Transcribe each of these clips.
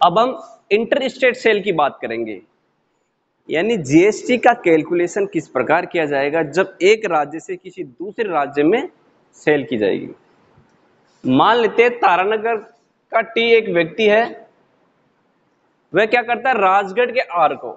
अब हम inter state sale की बात करेंगे, यानी जीएसटी का कैलकुलेशन किस प्रकार किया जाएगा जब एक राज्य से किसी दूसरे राज्य में सेल की जाएगी। मान लेते हैं तारानगर का टी एक व्यक्ति है, वह क्या करता है, राजगढ़ के आर को,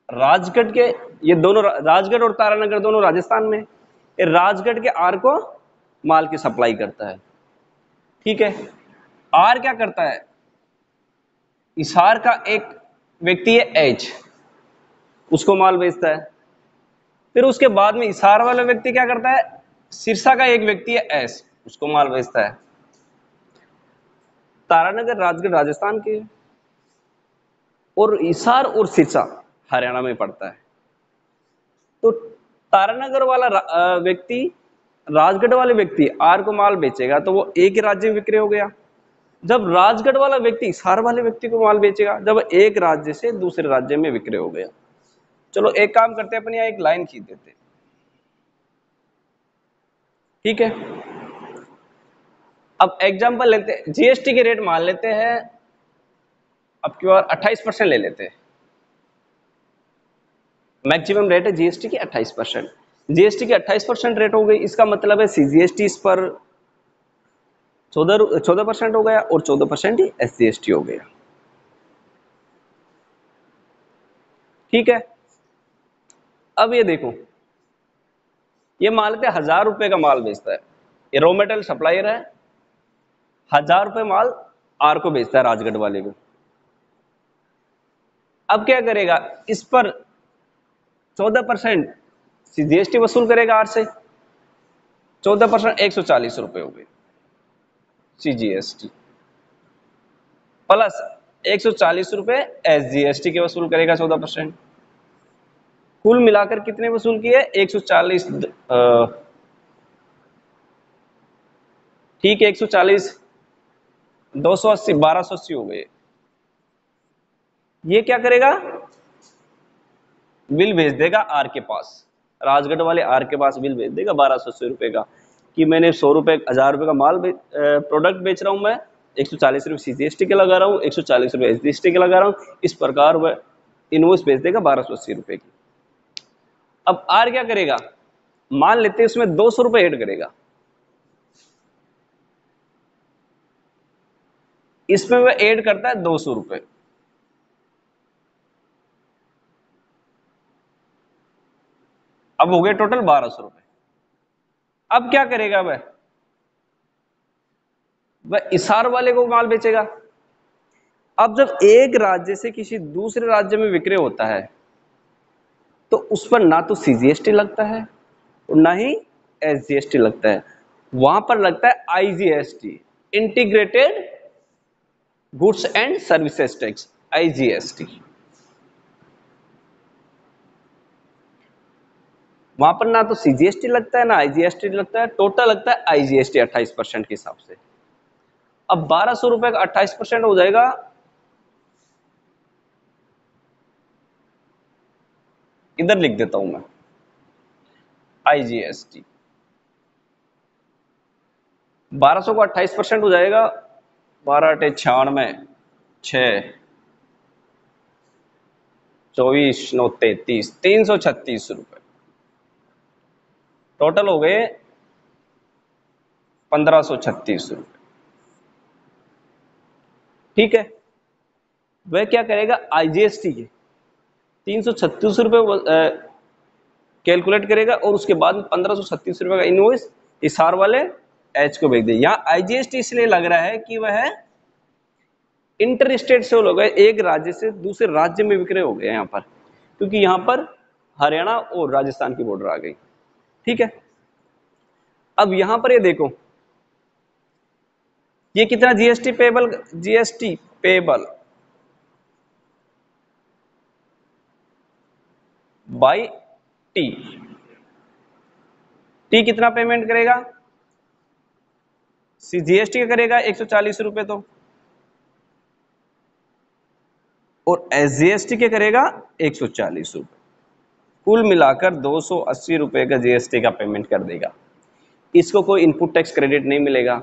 राजगढ़ के, ये दोनों राजगढ़ और तारानगर दोनों राजस्थान में, ये राजगढ़ के आर को माल की सप्लाई करता है। ठीक है, आर क्या करता है, हिसार का एक व्यक्ति है एच, उसको माल बेचता है। फिर उसके बाद में हिसार वाला व्यक्ति क्या करता है, सिरसा का एक व्यक्ति है एस, उसको माल बेचता है। तारानगर राजगढ़ राजस्थान के और हिसार और सिरसा हरियाणा में पड़ता है। तो तारानगर वाला व्यक्ति राजगढ़ वाले व्यक्ति आर को माल बेचेगा तो वो एक ही राज्य में विक्रय हो गया। जब राजगढ़ वाला व्यक्ति हिसार वाले व्यक्ति को माल बेचेगा जब एक राज्य से दूसरे राज्य में विक्रय हो गया। चलो एक काम करते हैं, अपन यहाँ एक लाइन खींच देते हैं। ठीक है, अब एग्जांपल लेते हैं, जीएसटी के रेट मान लेते हैं, अब की बार 28% ले लेते हैं, मैक्सिमम रेट है जीएसटी की 28%। जीएसटी की 28% रेट हो गई, इसका मतलब है सीजीएसटी इस पर 14% हो गया और 14% ही एसजीएसटी हो गया। ठीक है, अब ये देखो, ये मान लेते 1000 रुपए का माल बेचता है, ये रॉ मेटेरियल सप्लायर है, 1000 रुपए माल आर को बेचता है राजगढ़ वाले को। अब क्या करेगा, इस पर 14% जीएसटी वसूल करेगा आर से, 14% 140 रुपए हो गए सीजीएसटी, प्लस 140 रुपए एसजीएसटी के वसूल करेगा 14%। कुल मिलाकर कितने वसूल किए, 140, ठीक है 140, 280, 1280 हो गए। ये क्या करेगा, बिल भेज देगा आर के पास, राजगढ़ वाले आर के पास बिल भेज देगा 1280 रुपए का कि मैंने 100 रुपए 1000 रुपए का माल प्रोडक्ट बेच रहा हूं मैं, 140 रुपए सीजीएसटी के लगा रहा हूं, 140 रुपए एसजीएसटी के लगा रहा हूं, इस प्रकार वह इनवॉइस भेज देगा 1280 रुपए की। अब आर क्या करेगा, मान लेते हैं इसमें 200 रुपए ऐड करेगा, इसमें वह ऐड करता है 200 रुपए, अब हो गए टोटल 1200 रुपए। अब क्या करेगा, वह हिसार वाले को माल बेचेगा। अब जब एक राज्य से किसी दूसरे राज्य में विक्रय होता है तो उस पर ना तो सीजीएसटी लगता है और ना ही एसजीएसटी लगता है, वहां पर लगता है IGST, integrated goods and services tax, IGST. वहां पर ना तो सीजीएसटी लगता है ना आईजीएसटी लगता है, टोटल लगता है आईजीएसटी 28% के हिसाब से। अब 1200 रुपए का 28% हो जाएगा, इधर लिख देता हूं मैं आईजीएसटी, 1200 को 28% हो जाएगा, 12 × 8 = 96, 6 24 9 33, 336 रुपए टोटल हो गए, 1536 रुपए। ठीक है, वह क्या करेगा, आईजीएसटी के 336 रुपए कैलकुलेट करेगा और उसके बाद 1536 रुपए का इनवॉइस हिसार वाले एच को भेज दे। यहाँ आईजीएसटी इसलिए लग रहा है कि वह इंटर स्टेट सेल हो गए, एक राज्य से दूसरे राज्य में विक्रय हो गए यहाँ पर, क्योंकि यहाँ पर हरियाणा और राजस्थान की बॉर्डर आ गई। ठीक है, अब यहां पर ये देखो, ये कितना GST payable, GST payable by T, T कितना पेमेंट करेगा, जीएसटी का करेगा 140 रुपए तो, और एसजीएसटी के करेगा 140 रुपए, कुल मिलाकर 280 रुपए का जीएसटी का पेमेंट कर देगा। इसको कोई इनपुट टैक्स क्रेडिट नहीं मिलेगा,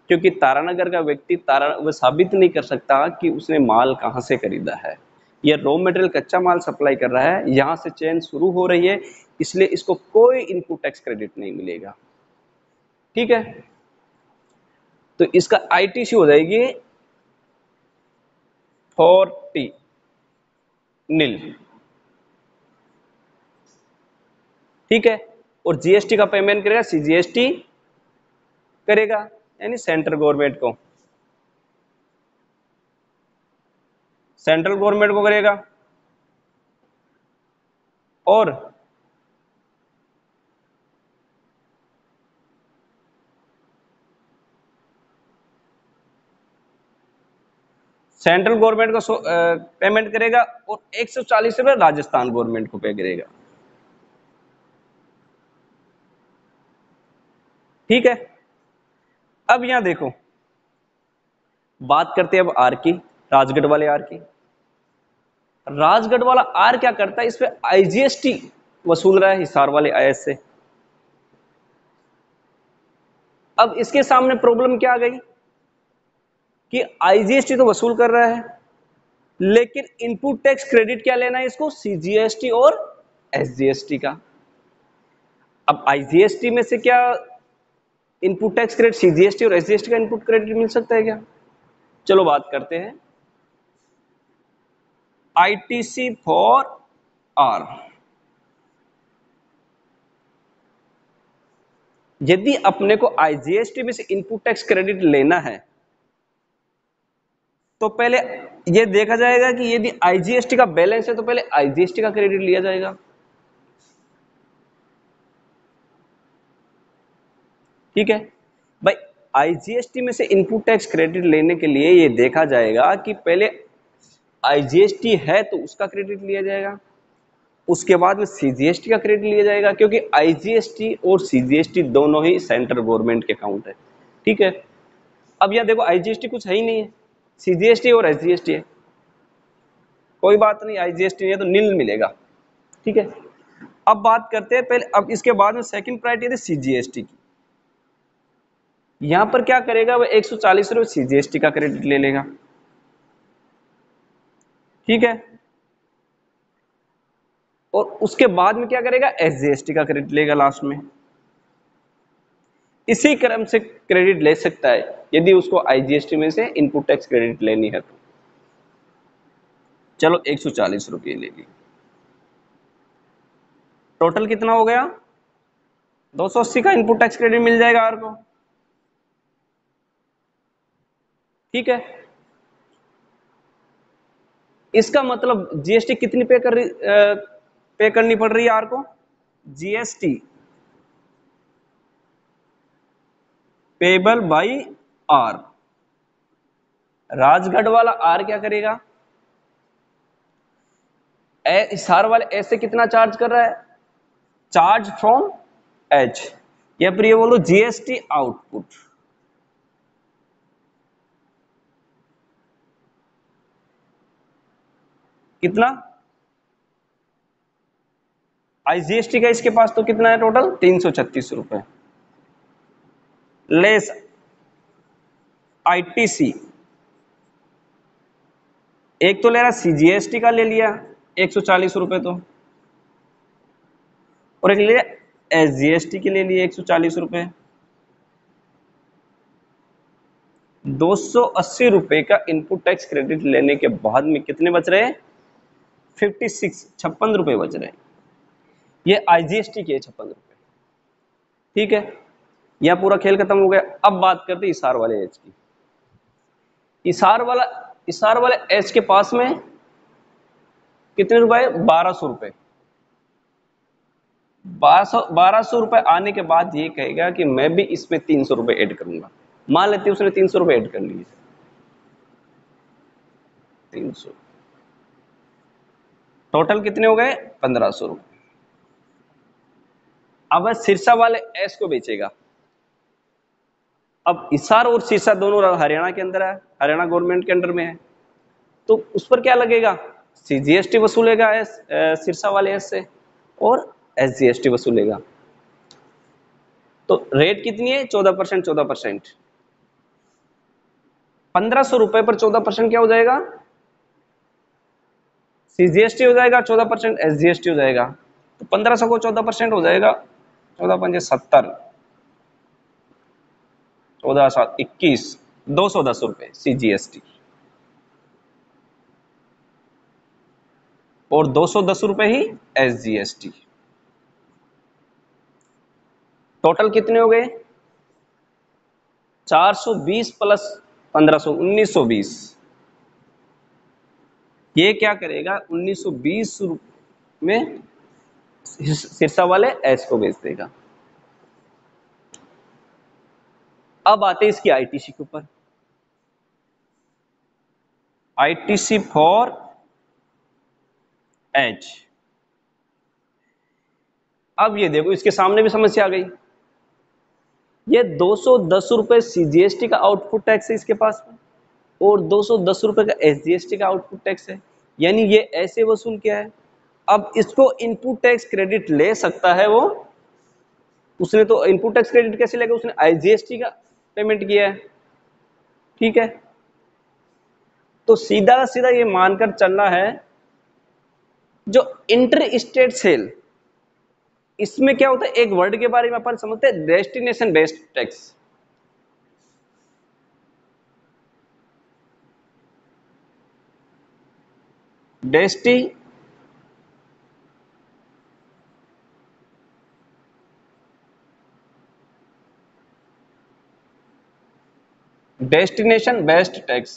क्योंकि तारानगर का व्यक्ति वो साबित नहीं कर सकता कि उसने माल कहां से खरीदा है। ये रॉ मटेरियल कच्चा माल सप्लाई कर रहा है, यहां से चेन शुरू हो रही है, इसलिए इसको कोई इनपुट टैक्स क्रेडिट नहीं मिलेगा। ठीक है, तो इसका आईटीसी हो जाएगी 40 नील। ठीक है, और जीएसटी का पेमेंट करेगा सीजीएसटी करेगा, यानी सेंट्रल गवर्नमेंट को, सेंट्रल गवर्नमेंट को करेगा। और सेंट्रल गवर्नमेंट को पेमेंट करेगा, और 140 रुपए राजस्थान गवर्नमेंट को पे करेगा। ठीक है, अब यहां देखो, बात करते हैं अब आर की, राजगढ़ वाले आर की। राजगढ़ वाला आर क्या करता है, इस पे आईजीएसटी वसूल रहा है हिसार वाले आईएस से। अब इसके सामने प्रॉब्लम क्या आ गई कि आईजीएसटी तो वसूल कर रहा है, लेकिन इनपुट टैक्स क्रेडिट क्या लेना है इसको, सीजीएसटी और एसजीएसटी का। अब आईजीएसटी में से क्या इनपुट टैक्स क्रेडिट, सीजीएसटी और एसजीएसटी का इनपुट क्रेडिट मिल सकता है क्या? चलो बात करते हैं। आईटीसी फॉर आर, यदि अपने को आईजीएसटी में से इनपुट टैक्स क्रेडिट लेना है, तो पहले यह देखा जाएगा कि यदि आईजीएसटी का बैलेंस है तो पहले आईजीएसटी का क्रेडिट लिया जाएगा। ठीक है भाई, आईजीएसटी में से इनपुट टैक्स क्रेडिट लेने के लिए यह देखा जाएगा कि पहले आईजीएसटी है तो उसका क्रेडिट लिया जाएगा, उसके बाद में सीजीएसटी का क्रेडिट लिया जाएगा, क्योंकि आईजीएसटी और सीजीएसटी दोनों ही सेंट्रल गवर्नमेंट के अकाउंट है। ठीक है, अब यहां देखो आईजीएसटी कुछ है ही नहीं है, सीजीएसटी और एसजीएसटी है, कोई बात नहीं, आईजीएसटी नहीं है तो नील मिलेगा। ठीक है, अब बात करते हैं पहले, अब इसके बाद में सेकंड प्रायोरिटी है सीजीएसटी की। यहां पर क्या करेगा, वो 140 रुपए सीजीएसटी का क्रेडिट ले लेगा। ठीक है, और उसके बाद में क्या करेगा, एसजीएसटी का क्रेडिट लेगा लास्ट में। इसी क्रम से क्रेडिट ले सकता है यदि उसको आईजीएसटी में से इनपुट टैक्स क्रेडिट लेनी है तो। चलो 140 रुपये ले ली, टोटल कितना हो गया, 280 का इनपुट टैक्स क्रेडिट मिल जाएगा आर को। ठीक है, इसका मतलब जीएसटी कितनी पे करनी पड़ रही है आर को, GST payable by R. Rajgarh वाला आर क्या करेगा, हिसार वाले एस से कितना चार्ज कर रहा है, चार्ज फ्रॉम एच, या फिर ये बोलो जीएसटी आउटपुट। कितना, आईजीएसटी का इसके पास तो कितना है टोटल, 336 रुपए, लेस आईटीसी, एक तो ले रहा सीजीएसटी का ले लिया 140 रुपए तो, और एक ले एसजीएसटी के ले लिए 140 रुपए। 280 रुपए का इनपुट टैक्स क्रेडिट लेने के बाद में कितने बच रहे हैं, 56 रुपए बच रहे हैं। ये आईजीएसटी के 56 रुपए। ठीक है, यह पूरा खेल खत्म हो गया। अब बात करते हैं इसार वाले एच की। इसार वाले एच के पास में कितने रुपए, 1200 रुपए। 1200 रुपए आने के बाद ये कहेगा कि मैं भी इसमें 300 रुपए ऐड करूंगा। मान लेते हैं उसने 300 रुपए ऐड कर लिए, 300, टोटल कितने हो गए, 1500 रुपए। अब सिरसा वाले एस को बेचेगा। अब हिसार और सिरसा दोनों हरियाणा के अंदर है, हरियाणा गवर्नमेंट के अंडर में है, तो उस पर क्या लगेगा, सीजीएसटी वसूलेगा एस सिरसा वाले एस से, और एसजीएसटी वसूलेगा। तो रेट कितनी है, 14%। ₹1500 पर 14% क्या हो जाएगा? सीजीएसटी हो जाएगा, 14% एसजीएसटी हो जाएगा। तो 1500 को 14% हो जाएगा, 14×5 = 70, 14×7 = 21, ₹210 सीजीएसटी और ₹210 ही एसजीएसटी। टोटल कितने हो गए? 420 प्लस 1500, 1920। ये क्या करेगा? 1920 में सिरसा वाले एस को बेच देगा। अब आते इसकी आईटीसी के ऊपर। ITC for H. अब ये देखो, इसके सामने भी समस्या आ गई। ये ₹210 सीजीएसटी का आउटपुट टैक्स है इसके पास में, और ₹210 का एसजीएसटी का आउटपुट टैक्स है। यानी ये ऐसे वसूल किया है। अब इसको इनपुट टैक्स क्रेडिट ले सकता है वो, उसने तो इनपुट टैक्स क्रेडिट कैसे लेगा? उसने आईजीएसटी का पेमेंट किया है, ठीक है। तो सीधा सीधा ये मानकर चलना है, जो इंटर स्टेट सेल, इसमें क्या होता है, एक वर्ड के बारे में अपन समझते हैं, destination based tax. Destination based tax.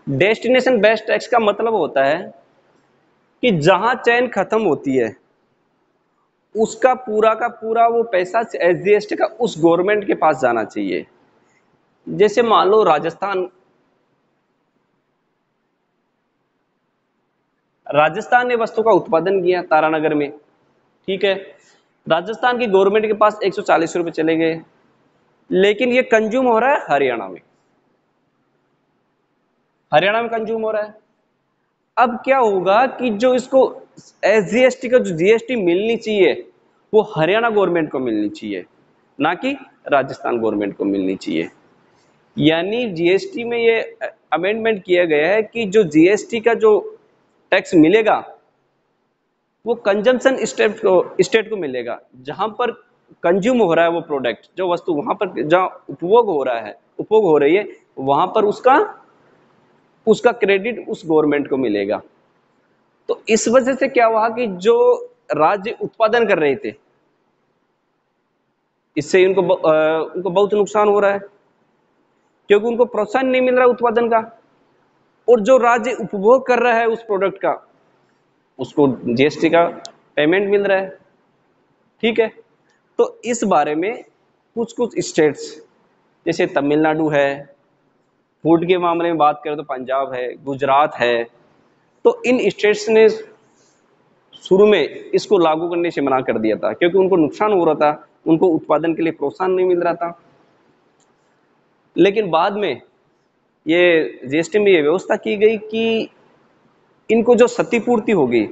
Destination based tax का मतलब होता है कि जहां चैन खत्म होती है उसका पूरा का पूरा वो पैसा एसजीएसटी का उस गवर्नमेंट के पास जाना चाहिए। जैसे मान लो राजस्थान ने वस्तु का उत्पादन किया तारानगर में, ठीक है। राजस्थान की गवर्नमेंट के पास ₹140 चले गए, लेकिन ये कंज्यूम हो रहा है हरियाणा में, हरियाणा में कंज्यूम हो रहा है। अब क्या होगा कि जो इसको एसजीएसटी का जो जीएसटी मिलनी चाहिए वो हरियाणा गवर्नमेंट को मिलनी चाहिए, ना कि राजस्थान गवर्नमेंट को मिलनी चाहिए। यानी जीएसटी में ये अमेंडमेंट किया गया है कि जो जीएसटी का जो टैक्स मिलेगा वो कंजम्पशन स्टेट को मिलेगा, जहां पर कंज्यूम हो रहा है वो प्रोडक्ट, जो वस्तु वहां पर जहां उपभोग हो रहा है, उपभोग हो रही है, वहां पर उसका उसका क्रेडिट उस गवर्नमेंट को मिलेगा। तो इस वजह से क्या हुआ कि जो राज्य उत्पादन कर रहे थे, इससे उनको बहुत नुकसान हो रहा है, क्योंकि उनको प्रोत्साहन नहीं मिल रहा उत्पादन का, और जो राज्य उपभोग कर रहा है उस प्रोडक्ट का उसको जीएसटी का पेमेंट मिल रहा है, ठीक है। तो इस बारे में कुछ कुछ स्टेट्स जैसे तमिलनाडु है, फूड के मामले में बात करें तो पंजाब है, गुजरात है, तो इन स्टेट्स ने शुरू में इसको लागू करने से मना कर दिया था, क्योंकि उनको नुकसान हो रहा था, उनको उत्पादन के लिए प्रोत्साहन नहीं मिल रहा था। लेकिन बाद में ये जीएसटी में ये व्यवस्था की गई कि इनको जो क्षतिपूर्ति होगी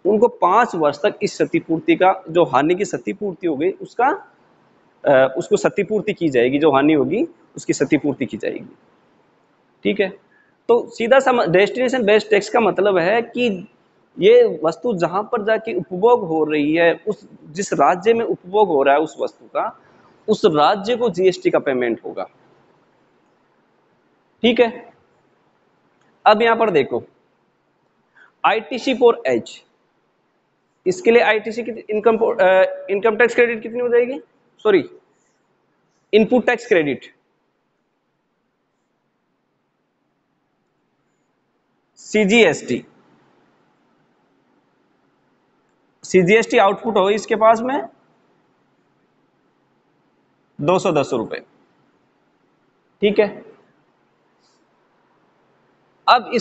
उनको 5 वर्ष तक इस क्षतिपूर्ति का, जो हानि की क्षतिपूर्ति हो गई उसको क्षतिपूर्ति की जाएगी, जो हानि होगी उसकी क्षतिपूर्ति की जाएगी, ठीक है। तो सीधा सा डेस्टिनेशन बेस्ड टैक्स का मतलब है कि ये वस्तु जहां पर जाके उपभोग हो रही है, उस जिस राज्य में उपभोग हो रहा है उस वस्तु का, उस राज्य को जीएसटी का पेमेंट होगा, ठीक है। अब यहां पर देखो आईटीसी फॉर एच, इसके लिए आईटीसी की इनकम टैक्स क्रेडिट कितनी हो जाएगी? Sorry, input tax credit CGST, CGST output हो इसके पास में ₹210, ठीक है। अब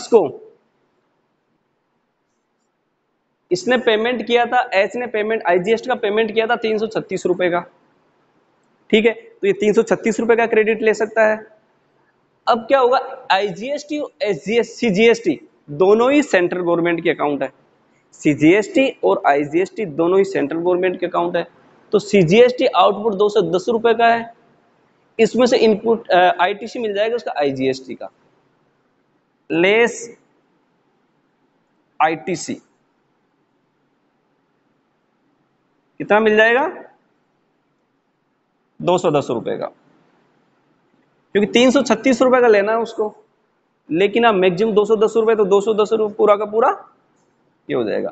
इसने पेमेंट किया था, एच ने पेमेंट आईजीएसटी का पेमेंट किया था ₹336 का, ठीक है, तो ये 336 रुपए का क्रेडिट ले सकता है। अब क्या होगा, आईजीएसटी और सीजीएसटी दोनों ही सेंट्रल गवर्नमेंट के अकाउंट है। सीजीएसटी और आईजीएसटी दोनों ही सेंट्रल गवर्नमेंट के अकाउंट है। तो सीजीएसटी आउटपुट 210 रुपए का है, इसमें से इनपुट आईटीसी मिल जाएगा उसका आईजीएसटी का, लेस आईटीसी कितना मिल जाएगा, 210 रुपए का, क्योंकि 336 रुपए का लेना है उसको, लेकिन अब मैक्सिमम 210 रुपए, तो 210 रुपए पूरा का पूरा ये हो जाएगा।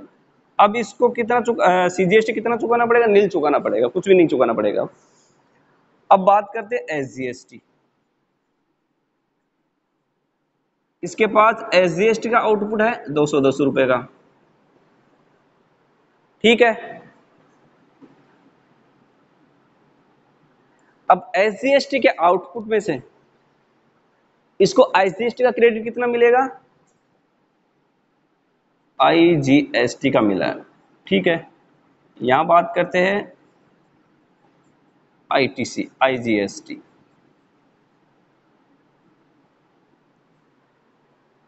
अब इसको कितना सीजीएसटी कितना चुकाना पड़ेगा, नील चुकाना पड़ेगा, कुछ भी नहीं चुकाना पड़ेगा। अब बात करते हैं एसजीएसटी। इसके पास एसजीएसटी का आउटपुट है 210 रुपए का, ठीक है। अब एसजीएसटी के आउटपुट में से इसको आईजीएसटी का क्रेडिट कितना मिलेगा, आईजीएसटी का मिला है, ठीक है। यहां बात करते हैं आईटीसी आईजीएसटी,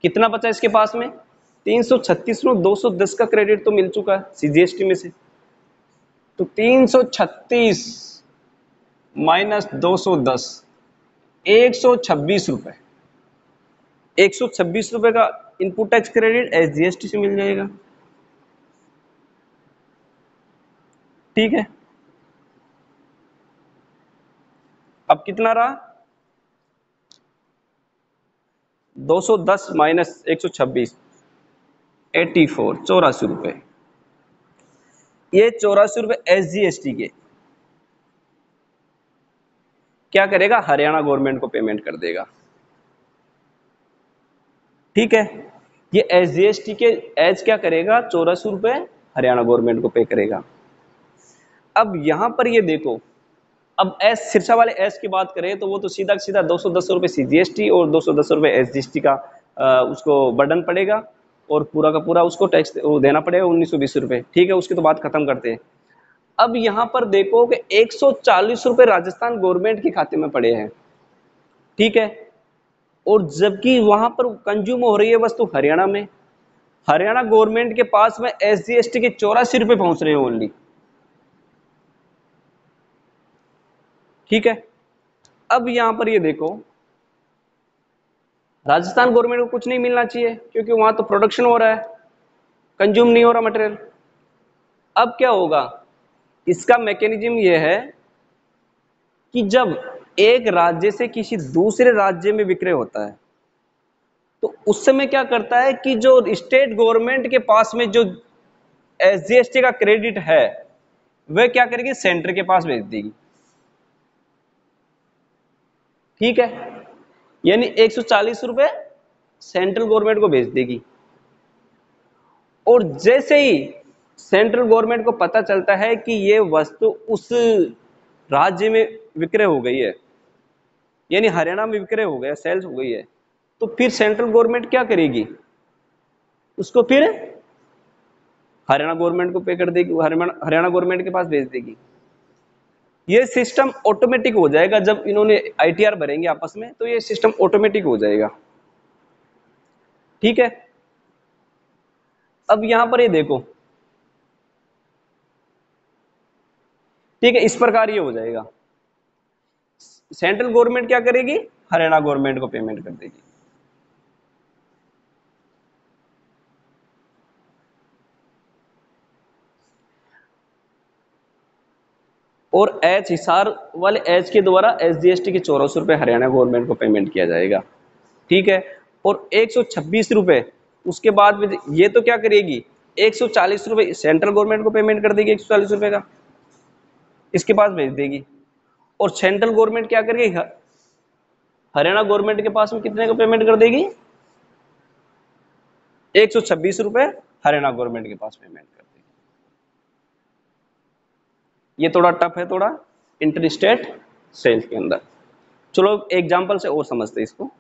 कितना बचा इसके पास में, 336 में 210 का क्रेडिट तो मिल चुका है सीजीएसटी में से, तो 336 माइनस 210 126 रुपए, 126 रुपए का इनपुट टैक्स क्रेडिट एसजीएसटी से मिल जाएगा, ठीक है। अब कितना रहा, 210 माइनस 126 84 84 रुपए, ये 84 रुपए एसजीएसटी के क्या करेगा, हरियाणा गवर्नमेंट को पेमेंट कर देगा, ठीक है। ये एसजीएसटी के एज क्या करेगा, 84 रुपए हरियाणा गवर्नमेंट को पे करेगा। अब यहां पर ये देखो, अब एस सिरसा वाले एस की बात करें तो वो तो सीधा सीधा 210 रुपए सीजीएसटी और 210 रुपए एसजीएसटी का उसको बर्डन पड़ेगा, और पूरा का पूरा उसको टैक्स देना पड़ेगा 1920 रुपए, ठीक है। उसकी तो बात खत्म करते हैं। अब यहां पर देखो कि 140 रुपए राजस्थान गवर्नमेंट के खाते में पड़े हैं, ठीक है, और जबकि वहां पर कंज्यूम हो रही है वस्तु हरियाणा में, हरियाणा गवर्नमेंट के पास में एसजीएसटी के 84 रुपए पहुंच रहे हैं ओनली, ठीक है। अब यहां पर ये देखो, राजस्थान गवर्नमेंट को कुछ नहीं मिलना चाहिए क्योंकि वहां तो प्रोडक्शन हो रहा है, कंज्यूम नहीं हो रहा मटेरियल। अब क्या होगा, इसका मैकेनिज्म ये है कि जब एक राज्य से किसी दूसरे राज्य में विक्रय होता है तो उस समय क्या करता है कि जो स्टेट गवर्नमेंट के पास में जो एसजीएसटी का क्रेडिट है वह क्या करेगी, सेंटर के पास भेज देगी, ठीक है। यानी 140 रुपए सेंट्रल गवर्नमेंट को भेज देगी, और जैसे ही सेंट्रल गवर्नमेंट को पता चलता है कि ये वस्तु उस राज्य में विक्रय हो गई है, यानी हरियाणा में विक्रय हो गया, सेल्स हो गई है, तो फिर सेंट्रल गवर्नमेंट क्या करेगी, उसको फिर हरियाणा गवर्नमेंट को पे कर देगी, हरियाणा गवर्नमेंट के पास भेज देगी। ये सिस्टम ऑटोमेटिक हो जाएगा, जब इन्होंने आईटीआर भरेंगे आपस में तो ये सिस्टम ऑटोमेटिक हो जाएगा, ठीक है। अब यहां पर ये देखो, ठीक है, इस प्रकार ये हो जाएगा, सेंट्रल गवर्नमेंट क्या करेगी, हरियाणा गवर्नमेंट को पेमेंट कर देगी, और एच हिसार वाले एच के द्वारा एसजीएसटी के 84 रुपए हरियाणा गवर्नमेंट को पेमेंट किया जाएगा, ठीक है। और 126 रुपए उसके बाद में ये तो क्या करेगी, 140 रुपए सेंट्रल गवर्नमेंट को पेमेंट कर देगी, 140 रुपए का इसके पास भेज देगी, और सेंट्रल गवर्नमेंट क्या करेगी, हरियाणा गवर्नमेंट के पास में कितने का पेमेंट कर देगी, 126 रुपए हरियाणा गवर्नमेंट के पास पेमेंट कर देगी। ये थोड़ा टफ है, थोड़ा इंटर स्टेट सेल्स के अंदर। चलो एग्जाम्पल से और समझते हैं इसको।